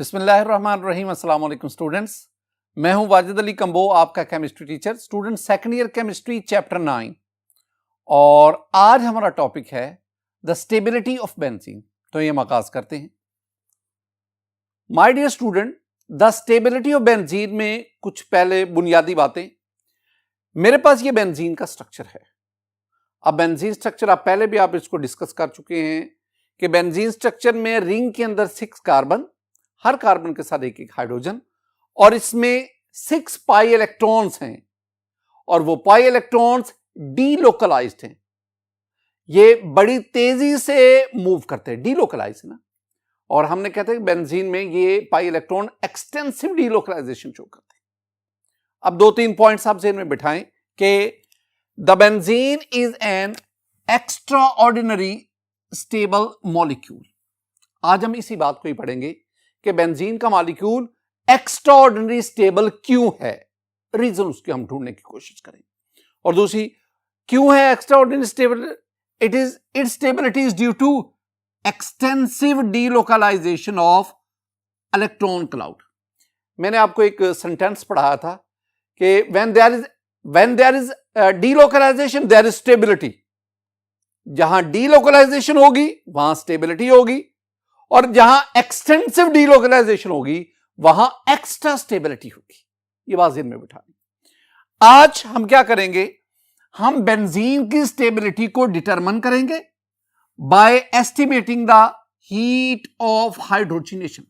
बिस्मिल्लाहिर्रहमानिर्रहीम। अस्सलाम वालेकुम स्टूडेंट्स, मैं हूं वाजिद अली कंबो, आपका chemistry teacher. Student second year chemistry chapter 9 और आज हमारा टॉपिक है द स्टेबिलिटी ऑफ बेंजीन। तो ये आगाज करते हैं। My dear student, the stability of benzene में कुछ पहले बुनियादी बातें। मेरे पास ये बेंजीन का स्ट्रक्चर है। अब बेंजीन स्ट्रक्चर आप पहले भी आप इसको डिस्कस कर चुके हैं कि बेंजीन स्ट्रक्चर में रिंग के अंदर 6 कार्बन, हर कार्बन के साथ एक हाइड्रोजन, और इसमें 6 पाई इलेक्ट्रॉन्स हैं और वो पाई इलेक्ट्रॉन्स डीलोकलाइज्ड हैं। ये बड़ी तेजी से मूव करते हैं, डीलोकलाइज है ना। और हमने कहते हैं बेंजीन में ये pi electron extensive delocalisation show करते हैं। अब 2-3 पॉइंट्स आप ज़हन में बिठाएं कि the benzene is an extra ordinary stable molecule. आज हम इसी बात को ही पढ़ेंगे कि बेंजीन का मॉलिक्यूल एक्स्ट्रा ऑर्डिनरी स्टेबल क्यों है, रीजन उसके हम ढूंढने की कोशिश करें। और दूसरी, क्यों है extraordinary stable? It's stability is due to extensive delocalisation of electron cloud. मैंने आपको एक सेंटेंस पढ़ाया था कि when there is delocalisation there is stability. जहां डीलोकलाइजेशन होगी वहां स्टेबिलिटी होगी, और जहां एक्सटेंसिव डीलोकलाइजेशन होगी वहां एक्स्ट्रा स्टेबिलिटी होगी। ये बात ज़हन में बिठा लें। आज हम क्या करेंगे, हम बेंजीन की स्टेबिलिटी को डिटरमिन करेंगे by estimating the heat of hydrogenation.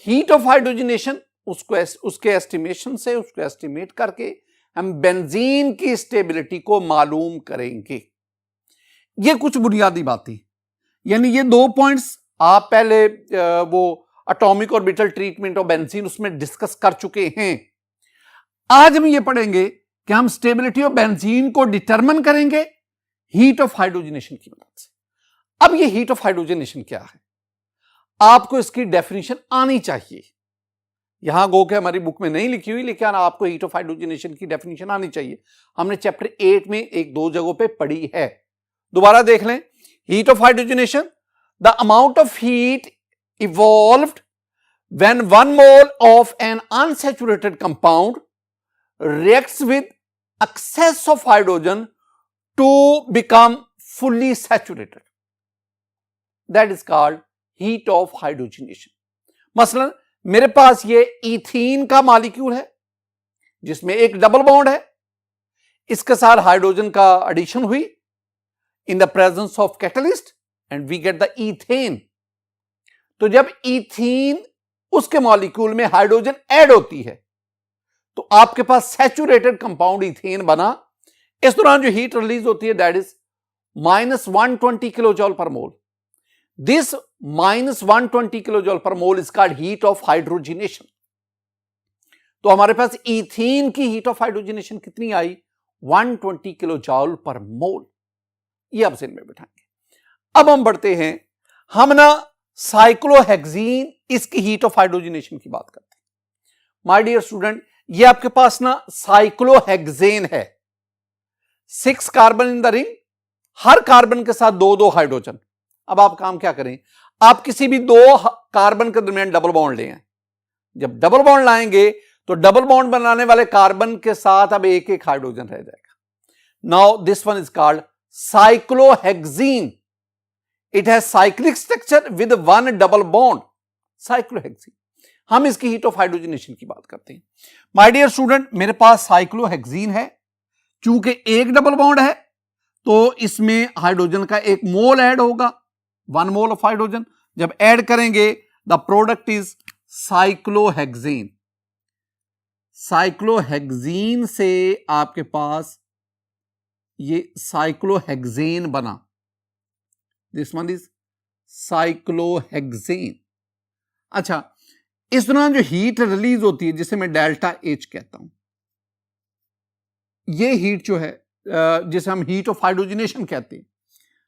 Heat of hydrogenation उसके एस्टिमेशन से, उसको एस्टिमेट करके हम बेंजीन की स्टेबिलिटी को मालूम करेंगे। ये कुछ बुनियादी बातें, यानी ये 2 पॉइंट्स आप पहले वो atomic orbital treatment of benzene उसमें डिस्कस कर चुके हैं। आज हम ये पढ़ेंगे कि हम स्टेबिलिटी ऑफ बेंजीन को डिटरमिन करेंगे हीट ऑफ हाइड्रोजनेशन की मदद से। अब ये हीट ऑफ हाइड्रोजनेशन क्या है, आपको इसकी डेफिनेशन आनी चाहिए। यहां गो के हमारी बुक में नहीं लिखी हुई, लेकिन आपको हीट ऑफ हाइड्रोजनेशन की डेफिनेशन आनी चाहिए। हमने चैप्टर 8 में 1-2 जगहों पे पढ़ी है, दोबारा देख लें। Heat of hydrogenation, the amount of heat evolved when 1 mole of an unsaturated compound reacts with excess of hydrogen to become fully saturated. That is called heat of hydrogenation. मसलन मेरे पास ये इथीन का मॉलिक्यूल है जिसमें एक double bond है, इसके साथ हाइड्रोजन का एडिशन हुई in the presence of catalyst and we get the ethane. तो जब इथीन उसके मॉलिक्यूल में हाइड्रोजन ऐड होती है तो आपके पास सैचुरेटेड कंपाउंड इथेन बना। इस दौरान जो हीट रिलीज होती है दैट इज -120 किलो जॉल पर मोल। दिस -120 किलो जॉल पर mole is called heat of hydrogenation. तो हमारे पास इथीन की हीट ऑफ हाइड्रोजनेशन कितनी आई? 120 किलो जॉल पर मोल। ये आप ज़हन में बिठाएंगे। अब हम बढ़ते हैं, हम ना साइक्लोहेक्सीन, इसकी हीट ऑफ हाइड्रोजनेशन की बात करते हैं। माय डियर स्टूडेंट, ये आपके पास ना साइक्लोहेक्सेन है। 6 carbon in the ring, her carbon के साथ 2-2 हाइड्रोजन। अब आप काम क्या करें, आप किसी भी 2 कार्बन के दरमियान डबल बॉन्ड लें। जब डबल बॉन्ड लाएंगे तो डबल बॉन्ड बनाने वाले कार्बन के साथ अब एक हाइड्रोजन रह जाएगा। Now this one is called cyclohexene. It has cyclic structure with 1 double bond. Cyclohexene. हम इसकी हीट ऑफ हाइड्रोजनेशन की बात करते हैं। माय डियर स्टूडेंट, मेरे पास साइक्लोहेक्सीन है। चूंकि एक डबल बॉन्ड है तो इसमें हाइड्रोजन का 1 मोल ऐड होगा, 1 मोल ऑफ हाइड्रोजन। जब ऐड करेंगे the product is cyclohexane. Cyclohexene से आपके पास ये साइक्लोहेक्सेन बना। This one is cyclohexane. अच्छा, इस दौरान जो हीट रिलीज होती है जिसे मैं डेल्टा H कहता हूं, ये हीट जो है जिसे हम हीट ऑफ हाइड्रोजनेशन कहते हैं,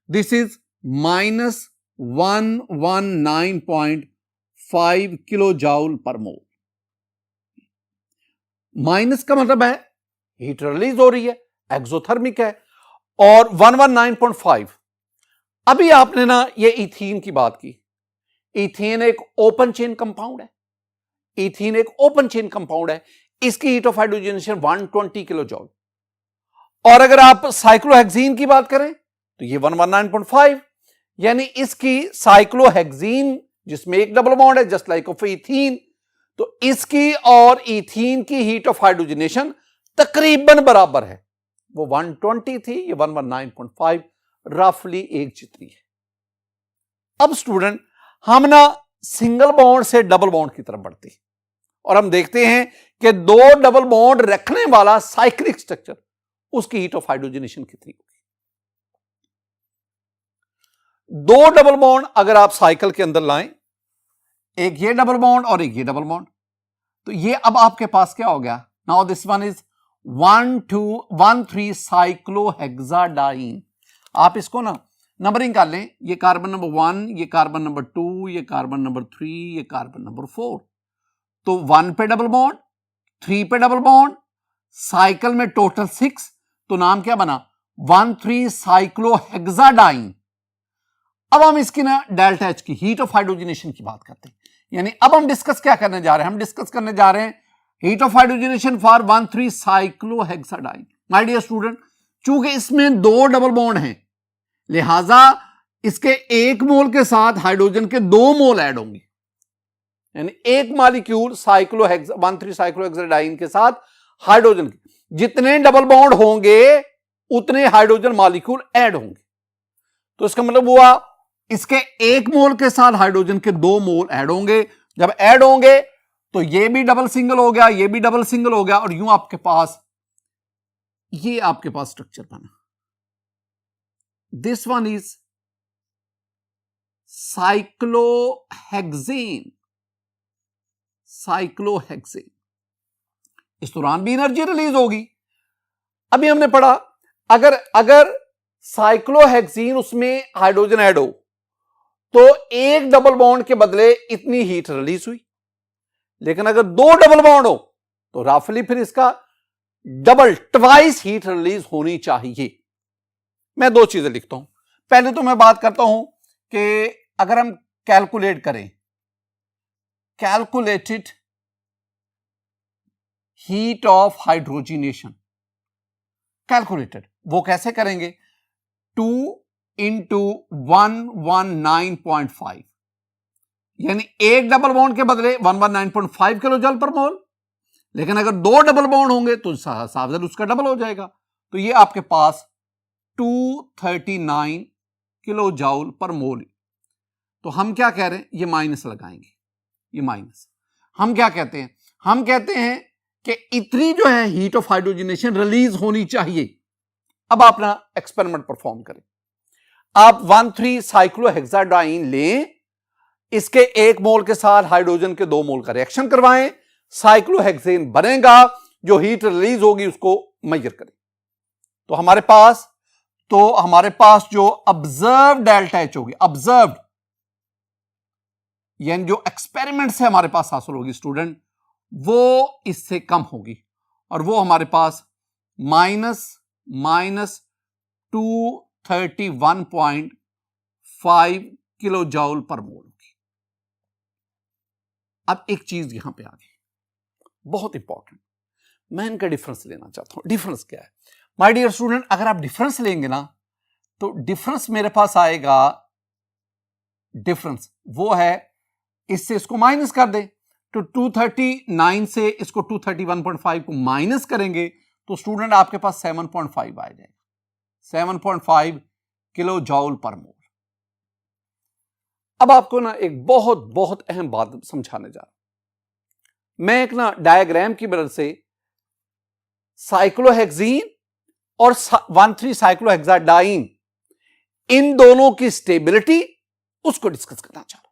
दिस इज -119.5 किलो जॉल पर मोल। माइनस का मतलब है हीट रिलीज हो रही है, एक्सोथर्मिक है, और 119.5। अभी आपने ना ये इथीन की बात की, इथेन एक ओपन चेन कंपाउंड है, इथीन एक ओपन चेन कंपाउंड है, इसकी हीट ऑफ हाइड्रोजनेशन 120 किलो जॉल। और अगर आप साइक्लोहेक्सीन की बात करें तो ये 119.5, यानी इसकी साइक्लोहेक्सीन जिसमें एक डबल बॉन्ड है जस्ट लाइक ऑफ इथीन, तो इसकी और इथीन की हीट ऑफ हाइड्रोजनेशन तकरीबन बराबर है। वो 120 थी, ये 119.5, रफली एक जितनी है। अब स्टूडेंट हम ना सिंगल बॉन्ड से डबल बॉन्ड की तरफ बढ़ते हैं और हम देखते हैं कि दो डबल बॉन्ड रखने वाला साइक्लिक स्ट्रक्चर, उसकी हीट ऑफ हाइड्रोजनेशन कितनी होगी। दो डबल बॉन्ड अगर आप साइकिल के अंदर लाएं, एक ये डबल बॉन्ड और एक ये डबल बॉन्ड, तो ये अब आपके पास क्या हो गया, now this one is 1,2,1,3 cyclohexadiene. आप इसको ना नंबरिंग कर लें, ये कार्बन नंबर 1, ये कार्बन नंबर 2, ये कार्बन नंबर 3, ये कार्बन नंबर 4। तो 1 पे डबल बॉन्ड, 3 पे डबल बॉन्ड, साइकिल में टोटल 6, तो नाम क्या बना, 1,3 साइक्लोहेक्साडाइन। अब हम इसकी ना डेल्टा एच की हीट ऑफ हाइड्रोजनेशन की बात करते हैं, यानी अब हम डिस्कस क्या करने जा रहे हैं, हम डिस्कस करने जा रहे हैं heat of hydrogenation for 1,3 cyclohexadiene. My dear student, चूंकि इसमें दो डबल बॉन्ड हैं, लिहाजा इसके एक मोल के साथ हाइड्रोजन के 2 मोल ऐड होंगे, यानी एक मॉलिक्यूल 1,3 साइक्लोहेक्साडाइन के साथ हाइड्रोजन के जितने डबल बॉन्ड होंगे उतने हाइड्रोजन मॉलिक्यूल ऐड होंगे। तो इसका मतलब हुआ इसके एक मोल के साथ हाइड्रोजन के 2 मोल ऐड होंगे। जब ऐड होंगे तो ये भी डबल सिंगल हो गया, ये भी डबल सिंगल हो गया, और यूं आपके पास ये आपके पास स्ट्रक्चर बना। This one is cyclohexane. Cyclohexane, इस दौरान भी एनर्जी रिलीज होगी। अभी हमने पढ़ा अगर साइक्लोहेक्सीन उसमें हाइड्रोजन ऐड हो तो एक डबल बॉन्ड के बदले इतनी हीट रिलीज हुई, लेकिन अगर 2 डबल बॉन्ड हो तो रफली फिर इसका डबल ट्वाइस हीट रिलीज होनी चाहिए। मैं 2 चीजें लिखता हूं। पहले तो मैं बात करता हूं कि अगर हम कैलकुलेट करें, calculated heat of hydrogenation, calculated वो कैसे करेंगे, 2 इंटू 119.5, यानी एक डबल बॉन्ड के बदले 119.5 किलो जल पर मोल, लेकिन अगर 2 डबल बॉन्ड होंगे तो सावधान उसका डबल हो जाएगा। तो ये आपके पास 239 किलो जूल पर मोल। तो हम क्या कह रहे हैं, ये माइनस लगाएंगे, ये माइनस। हम क्या कहते हैं, हम कहते हैं कि इतनी जो है हीट ऑफ हाइड्रोजनेशन रिलीज होनी चाहिए। अब आप ना एक्सपेरिमेंट परफॉर्म करें, आप 1,3 साइक्लोहेक्साडाइन लें, इसके एक मोल के साथ हाइड्रोजन के 2 मोल का रिएक्शन करवाएं, साइक्लोहेक्सेन बनेगा, जो हीट रिलीज होगी उसको मेजर करें। तो हमारे पास जो ऑब्जर्व डेल्टा एच होगी, ऑब्जर्व यानी जो एक्सपेरिमेंट से हमारे पास हासिल होगी स्टूडेंट, वो इससे कम होगी, और वो हमारे पास माइनस 231.5 किलो जूल पर मोल होगी। अब एक चीज यहां पे आ गई बहुत इंपॉर्टेंट, मैं इनका डिफरेंस लेना चाहता हूं। डिफरेंस क्या है माय डियर स्टूडेंट, अगर आप डिफरेंस लेंगे ना तो डिफरेंस मेरे पास आएगा, डिफरेंस वो है, इससे इसको माइनस कर दे, तो 239 से इसको 231.5 को माइनस करेंगे तो स्टूडेंट आपके पास 7.5 आ जाएगा, 7.5 किलो जूल पर मोल। अब आपको ना एक बहुत बहुत अहम बात समझाने जा रहा हूं। मैं एक ना डायग्राम की मदद से साइक्लोहेक्सीन और 1,3 साइक्लोहेक्साडाइन, इन दोनों की स्टेबिलिटी उसको डिस्कस करना चाह रहा हूं।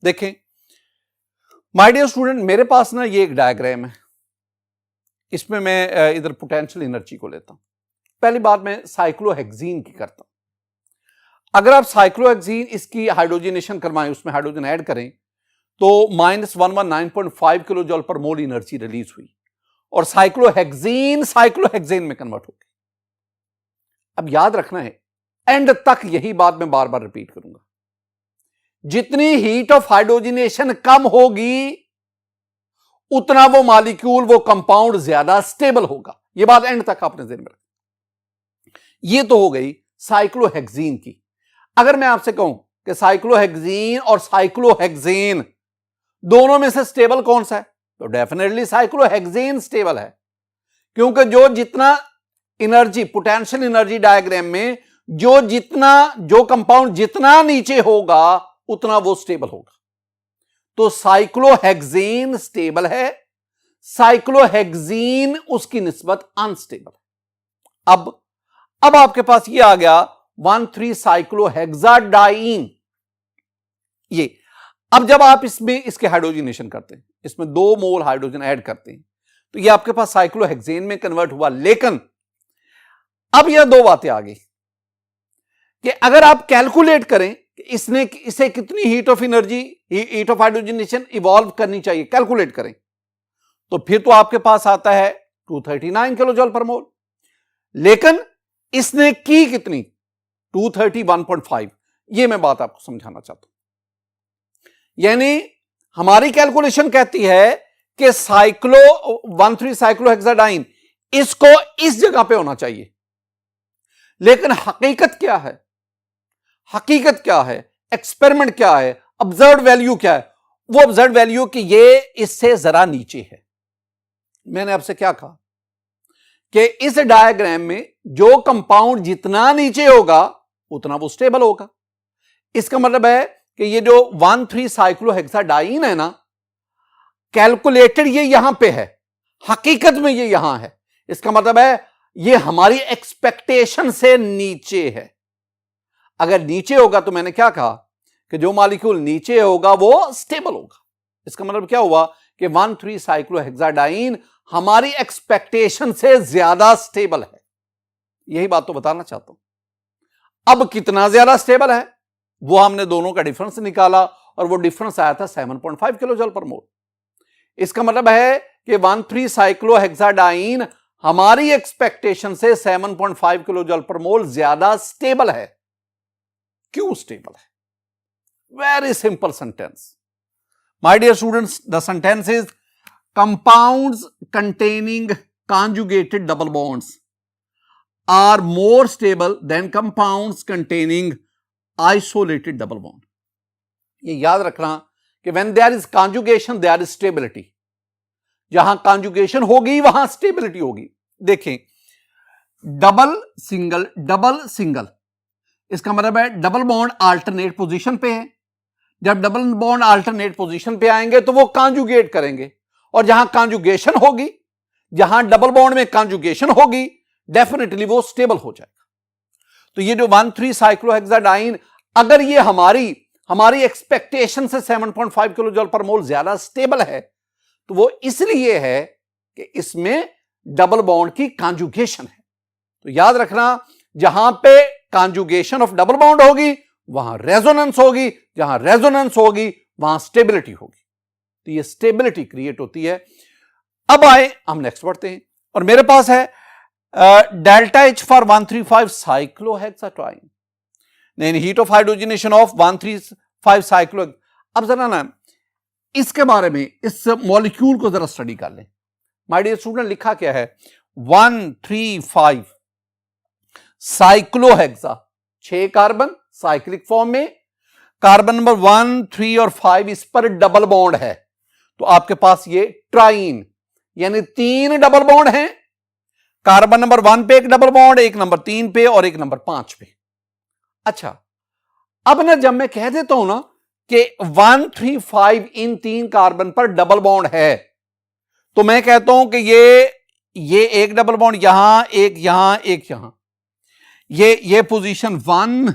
देखें माय डियर स्टूडेंट, मेरे पास ना ये एक डायग्राम है, इसमें मैं इधर पोटेंशियल एनर्जी को लेता हूं। पहली बात मैं साइक्लोहेक्सीन की करता हूं। अगर आप साइक्लोहेक्सीन इसकी हाइड्रोजनेशन करवाएं, उसमें हाइड्रोजन ऐड करें, तो -119.5 किलो जूल पर मोल एनर्जी रिलीज हुई, और साइक्लोहेक्सेन में कन्वर्ट हो गई। अब याद रखना है, एंड तक यही बात मैं बार बार रिपीट करूंगा, जितनी हीट ऑफ हाइड्रोजनेशन कम होगी उतना वो मॉलिक्यूल, वो कंपाउंड ज्यादा स्टेबल होगा। ये बात एंड तक आपने ध्यान में रखी। ये तो हो गई साइक्लोहेक्सीन की। अगर मैं आपसे कहूं कि साइक्लोहेक्सीन और साइक्लोहेक्सेन दोनों में से स्टेबल कौन सा है, तो डेफिनेटली साइक्लोहेक्सेन स्टेबल है, क्योंकि जो जितना एनर्जी, पोटेंशियल एनर्जी डायग्राम में जो कंपाउंड जितना नीचे होगा उतना वो स्टेबल होगा। तो साइक्लोहेक्सेन स्टेबल है, साइक्लोहेक्सीन उसकी निस्बत अनस्टेबल है। अब आपके पास ये आ गया 1,3 साइक्लोहेक्साडाइन। ये अब जब आप इसमें इसके हाइड्रोजनेशन करते हैं, इसमें 2 मोल हाइड्रोजन ऐड करते हैं, तो ये आपके पास साइक्लोहेक्सेन में कन्वर्ट हुआ। लेकिन अब यह 2 बातें आ गई कि अगर आप कैलकुलेट करें कि इसे कितनी heat of energy, heat of hydrogenation evolve करनी चाहिए, कैलकुलेट करें, तो फिर तो आपके पास आता है 239 किलो जूल पर मोल। लेकिन इसने की कितनी, 231.5। ये मैं बात आपको समझाना चाहता हूं। यानी हमारी कैलकुलेशन कहती है कि 1,3 साइक्लोहेक्साडाइन इसको इस जगह पे होना चाहिए। लेकिन हकीकत क्या है, हकीकत क्या है, एक्सपेरिमेंट क्या है, ऑब्जर्व वैल्यू क्या है? वो ऑब्जर्व वैल्यू कि ये इससे जरा नीचे है। मैंने आपसे क्या कहा कि इस डायग्राम में जो कंपाउंड जितना नीचे होगा उतना वो स्टेबल होगा। इसका मतलब है कि ये जो 1,3 साइक्लोहेक्साडाइन है ना, कैलकुलेटेड ये यहां पे है, हकीकत में ये यहां है। इसका मतलब है ये हमारी एक्सपेक्टेशन से नीचे है। अगर नीचे होगा तो मैंने क्या कहा कि जो मॉलिक्यूल नीचे होगा वो स्टेबल होगा। इसका मतलब क्या हुआ कि 1,3 साइक्लोहेक्साडाइन हमारी एक्सपेक्टेशन से ज्यादा स्टेबल है। यही बात तो बताना चाहता हूं। अब कितना ज्यादा स्टेबल है वो हमने दोनों का डिफरेंस निकाला और वो डिफरेंस आया था 7.5 किलो जूल पर मोल। इसका मतलब है कि 1,3 साइक्लोहेक्साडाइन हमारी एक्सपेक्टेशन से 7.5 किलो जूल पर मोल ज्यादा स्टेबल है। क्यों स्टेबल है? Very simple sentence my dear students, the sentence is compounds containing conjugated double bonds are more stable than compounds containing isolated double bond. ये याद रखना कि when there is conjugation there is stability. जहां conjugation होगी वहां stability होगी। देखें, double single, इसका मतलब है डबल बॉन्ड अल्टरनेट पोजीशन पे है। जब डबल बॉन्ड अल्टरनेट पोजीशन पे आएंगे तो वो कॉन्जुगेट करेंगे, और जहां कॉन्जुगेशन होगी, जहां डबल बॉन्ड में कॉन्जुगेशन होगी, डेफिनेटली वो स्टेबल हो जाएगा। तो ये जो 1,3 साइक्लोहेक्साडाइन, अगर ये हमारी एक्सपेक्टेशन से 7.5 किलो जूल पर मोल ज्यादा स्टेबल है, तो वो इसलिए है कि इसमें डबल बॉन्ड की कॉन्जुगेशन है। तो याद रखना, जहां पे कॉन्जुगेशन ऑफ डबल बॉन्ड होगी वहां रेजोनेंस होगी, जहां रेजोनेंस होगी वहां स्टेबिलिटी होगी। तो ये स्टेबिलिटी क्रिएट होती है। अब आए हम नेक्स्ट बढ़ते हैं, और मेरे पास है delta H for 135 cyclohexadiene, heat of hydrogenation of 135 cyclo. अब जरा ना इसके बारे में, इस मॉलिक्यूल को जरा स्टडी कर लें। माय डियर स्टूडेंट, लिखा क्या है? 135 साइक्लोहेक्सा, 6 कार्बन साइक्लिक फॉर्म में, कार्बन नंबर 1, 3 और 5 इस पर डबल बॉन्ड है, तो आपके पास ये ट्राइन, यानी 3 डबल बॉन्ड हैं। कार्बन नंबर 1 पे एक डबल बॉन्ड, एक नंबर 3 पे और एक नंबर 5 पे। अच्छा, अब ना जब मैं कह देता हूं ना कि 135 इन 3 कार्बन पर डबल बॉन्ड है, तो मैं कहता हूं कि ये एक डबल बॉन्ड यहां, एक यहां, एक यहां, ये पोजीशन 1,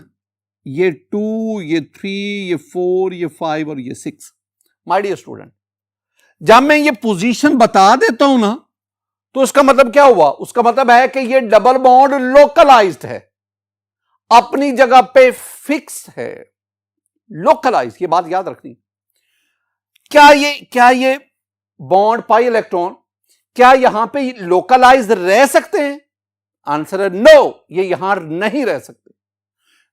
ये 2, ये 3, ये 4, ये 5 और ये 6। माय डियर स्टूडेंट, जब मैं ये पोजीशन बता देता हूं ना, तो उसका मतलब क्या हुआ? उसका मतलब है कि ये डबल बॉन्ड लोकलाइज्ड है, अपनी जगह पे फिक्स है, लोकलाइज। ये बात याद रखनी। क्या ये बॉन्ड पाई इलेक्ट्रॉन क्या यहां पे लोकलाइज रह सकते हैं? आंसर है नो, ये यहां नहीं रह सकते।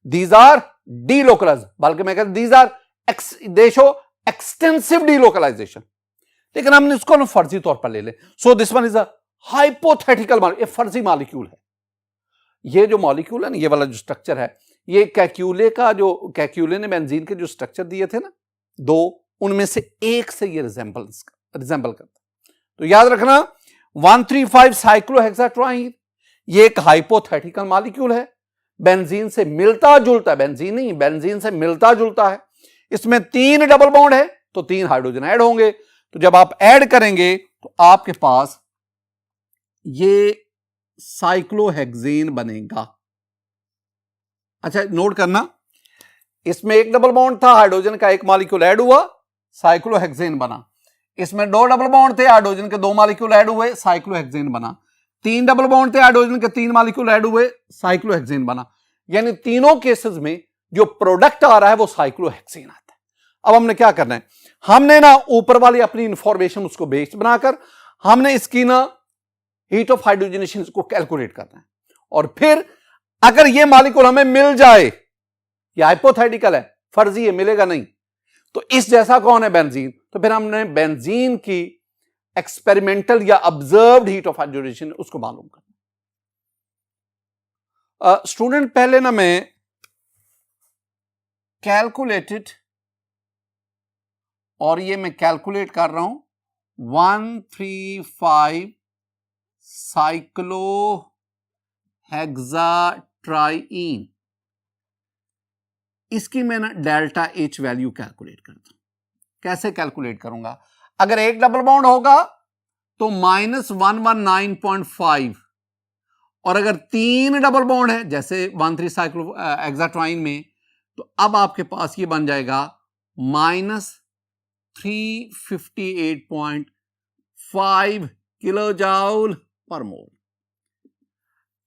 दीज आर डीलोकलाइज, बल्कि मैं कहता these are they show extensive delocalisation, लेकिन हमने इसको ना फर्जी तौर पर ले ले। So this one is a hypothetical molecule, ये फर्जी मॉलिक्यूल है। ये जो मॉलिक्यूल है ना, ये वाला जो स्ट्रक्चर है, ये कैक्यूले का जो कैक्यूले ने बेंजीन के जो स्ट्रक्चर दिए थे ना दो, उनमें से एक से ये रिजेंबल करता। तो याद रखना 135 साइक्लोहेक्साट्राइन ये एक हाइपोथेटिकल मॉलिक्यूल है, बेंजीन से मिलता जुलता है, बेंजीन नहीं, बेंजीन से मिलता जुलता है। इसमें 3 डबल बॉन्ड है तो 3 हाइड्रोजन ऐड होंगे। तो जब आप ऐड करेंगे तो आपके पास ये साइक्लोहेक्सेन बनेगा। अच्छा नोट करना, इसमें 1 डबल बॉन्ड था, हाइड्रोजन का 1 मॉलिक्यूल ऐड हुआ, साइक्लोहेक्सेन बना। इसमें 2 डबल बॉन्ड थे, हाइड्रोजन के 2 मॉलिक्यूल ऐड हुए, साइक्लोहेक्सेन बना। 3 डबल बॉन्ड थे, हाइड्रोजन के 3 मॉलिक्यूल ऐड हुए, साइक्लोहेक्सेन बना। यानी तीनों केसेस में जो प्रोडक्ट आ रहा है वो साइक्लोहेक्सेन आता है। अब हमने क्या करना है, हमने ना ऊपर वाली अपनी इंफॉर्मेशन उसको बेस बनाकर हमने इसकी ना हीट ऑफ हाइड्रोजनेशन को कैलकुलेट करना है। और फिर अगर ये मॉलिक्यूल हमें मिल जाए, ये हाइपोथेटिकल है, फर्जी है, मिलेगा नहीं, तो इस जैसा कौन है बेंजीन, तो फिर हमने बेंजीन की एक्सपेरिमेंटल या ऑब्जर्व्ड हीट ऑफ हाइड्रोजनेशन उसको मालूम करना। स्टूडेंट पहले ना मैं कैलकुलेटेड, और ये मैं कैलकुलेट कर रहा हूं 135 साइक्लोहेक्साट्राइन, इसकी मैं ना डेल्टा एच वैल्यू कैलकुलेट करता हूं। कैसे कैलकुलेट करूंगा, अगर 1 डबल बॉन्ड होगा तो -119.5, और अगर 3 डबल बॉन्ड है जैसे 13 साइक्लोहेक्साट्राइन में, तो अब आपके पास ये बन जाएगा -358.5 किलोजूल पर मोल।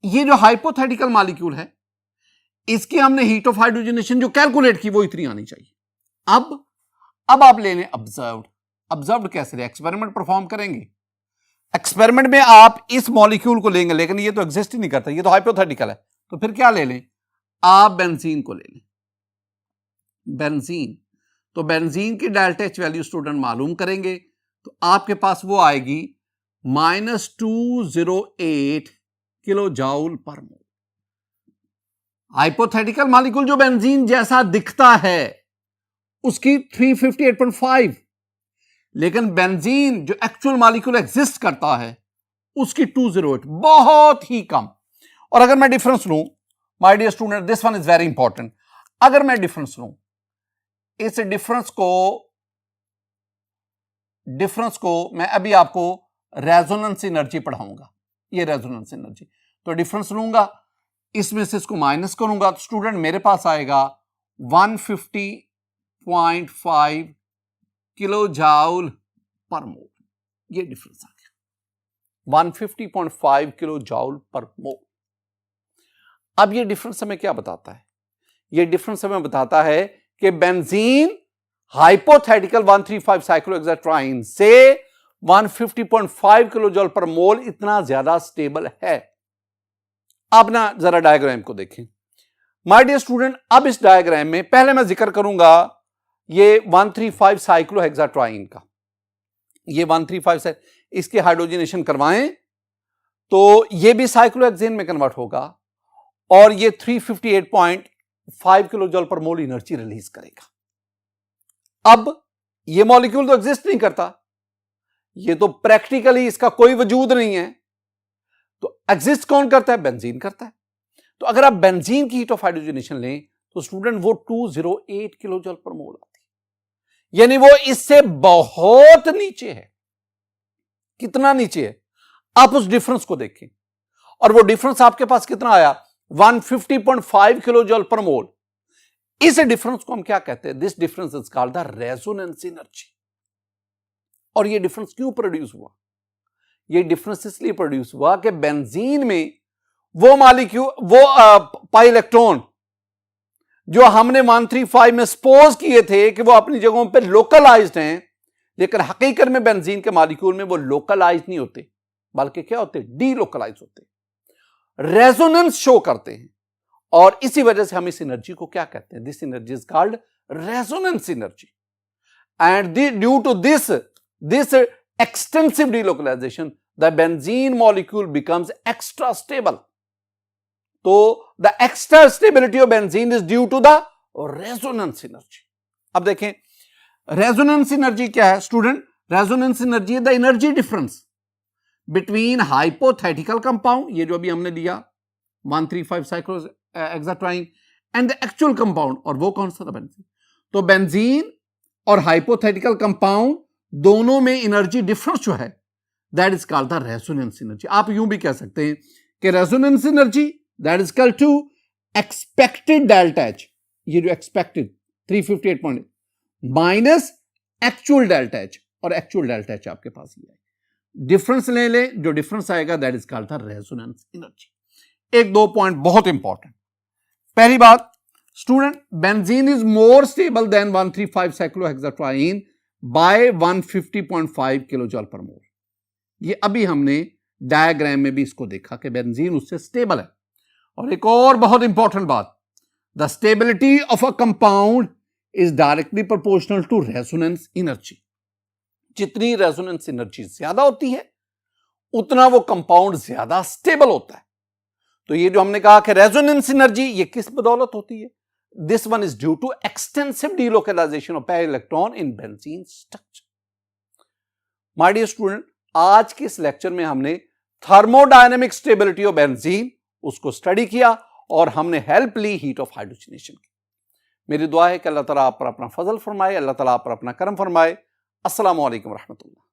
ये जो हाइपोथेटिकल मॉलिक्यूल है, इसकी हमने हीट ऑफ हाइड्रोजनेशन जो कैलकुलेट की वो इतनी आनी चाहिए। अब आप ले लें ऑब्जर्व्ड। ऑब्जर्व्ड कैसे ले, एक्सपेरिमेंट परफॉर्म करेंगे। एक्सपेरिमेंट में आप इस मॉलिक्यूल को लेंगे, लेकिन ये तो एग्जिस्ट ही नहीं करता, ये तो हाइपोथेटिकल है। तो फिर क्या ले लें, आप बेंजीन को ले लें, बेंजीन। तो बेंजीन की डेल्टा एच वैल्यू स्टूडेंट मालूम करेंगे, तो आपके पास वो आएगी -208 किलोजूल पर मोल। हाइपोथेटिकल मॉलिक्यूल जो बेंजीन जैसा दिखता है उसकी 358.5, लेकिन बेंजीन जो एक्चुअल मॉलिक्यूल एग्जिस्ट करता है उसकी 208, बहुत ही कम। और अगर मैं डिफरेंस लूं, my dear student, this one is very important. अगर मैं डिफरेंस लूं, इस डिफरेंस को मैं अभी आपको रेजोनेंस एनर्जी पढ़ाऊंगा, ये रेजोनेंस एनर्जी। तो डिफरेंस लूंगा, इसमें से इसको माइनस करूंगा, तो स्टूडेंट मेरे पास आएगा 150.5 किलोजूल पर मोल। ये डिफरेंस आ गया 150.5 किलोजूल पर मोल। अब ये डिफरेंस हमें क्या बताता है, ये डिफरेंस हमें बताता है कि बेंजीन हाइपोथेटिकल 135 साइक्लोहेक्साट्राइन से 150.5 किलोजूल पर मोल इतना ज्यादा स्टेबल है। अब ना जरा डायग्राम को देखें माय डियर स्टूडेंट। अब इस डायग्राम में पहले मैं जिक्र करूंगा ये 135 साइक्लोहेक्साट्राइन का, ये 135 इसके हाइड्रोजनेशन करवाएं तो ये भी साइक्लोहेक्सेन में कन्वर्ट होगा और ये 358.5 किलोजूल पर मोल एनर्जी रिलीज करेगा। अब ये मॉलिक्यूल तो एग्जिस्ट नहीं करता, ये तो प्रैक्टिकली इसका कोई वजूद नहीं है, तो एग्जिस्ट कौन करता है, बेंजीन करता है। तो अगर आप बेंजीन की हीट ऑफ हाइड्रोजनेशन लें तो स्टूडेंट वो 208 किलोजूल पर मोल आती है, यानी वो इससे बहुत नीचे है। कितना नीचे है, आप उस डिफरेंस को देखें, और वो डिफरेंस आपके पास कितना आया, 150.5 किलोजूल पर मोल। इस डिफरेंस को हम क्या कहते हैं, this difference is called the resonance energy. और ये डिफरेंस क्यों प्रोड्यूस हुआ, ये डिफरेंस इसलिए प्रोड्यूस हुआ कि बेंजीन में वो मॉलिक्यूल, वो पाई इलेक्ट्रॉन जो हमने 135 में सपोज किए थे कि वो अपनी जगहों पे लोकलाइज्ड हैं, लेकिन हकीकत में बेंजीन के मॉलिक्यूल में वो लोकलाइज्ड नहीं होते, बल्कि क्या होते, डीलोकलाइज होते, रेजोनेंस शो करते हैं। और इसी वजह से हम इस एनर्जी को क्या कहते हैं, this energy is called resonance energy. And due to this extensive delocalization, the benzene molecule becomes extra stable. So the extra stability of benzene is due to the resonance energy. अब देखें resonance energy क्या है student? resonance energy is the energy difference between hypothetical compound, ये जो अभी हमने लिया 135 cyclohexatriene, and the actual compound, और वो कौन सा था? बेंजीन. तो बेंजीन और हाइपोथेटिकल कंपाउंड दोनों में एनर्जी डिफरेंस जो है that is called the resonance energy. आप यूं भी कह सकते हैं कि resonance energy that is equal to expected delta H, ये जो expected 358 minus actual delta H, और एक्चुअल डेल्टा एच आपके पास ही है. डिफरेंस ले ले, जो डिफरेंस आएगा that is called the resonance energy. एक दो पॉइंट बहुत इंपॉर्टेंट. पहली बात student, benzene is more stable than 135 cyclohexatriene by 150.5 kilojoule per mole. ये अभी हमने डायग्राम में भी इसको देखा कि बेंजीन उससे स्टेबल है. और एक और बहुत इंपॉर्टेंट बात, the stability of a compound is directly proportional to resonance energy. जितनी रेजोनेंस एनर्जी ज्यादा होती है उतना वो कंपाउंड ज्यादा स्टेबल होता है. तो ये जो हमने कहा कि रेजोनेंस एनर्जी ये किस बदौलत होती है? This one is due to extensive delocalisation of pair electron in benzene structure. My dear student, आज के इस लेक्चर में हमने थर्मोडायनेमिक स्टेबिलिटी ऑफ बेंजीन उसको स्टडी किया और हमने हेल्प ली हीट ऑफ हाइड्रोजनेशन की. मेरी दुआ है कि अल्लाह ताला आप पर अपना फजल फरमाए, अल्लाह ताला आप पर अपना करम फरमाए. अस्सलामु अलैकुम रहमतुल्लाह.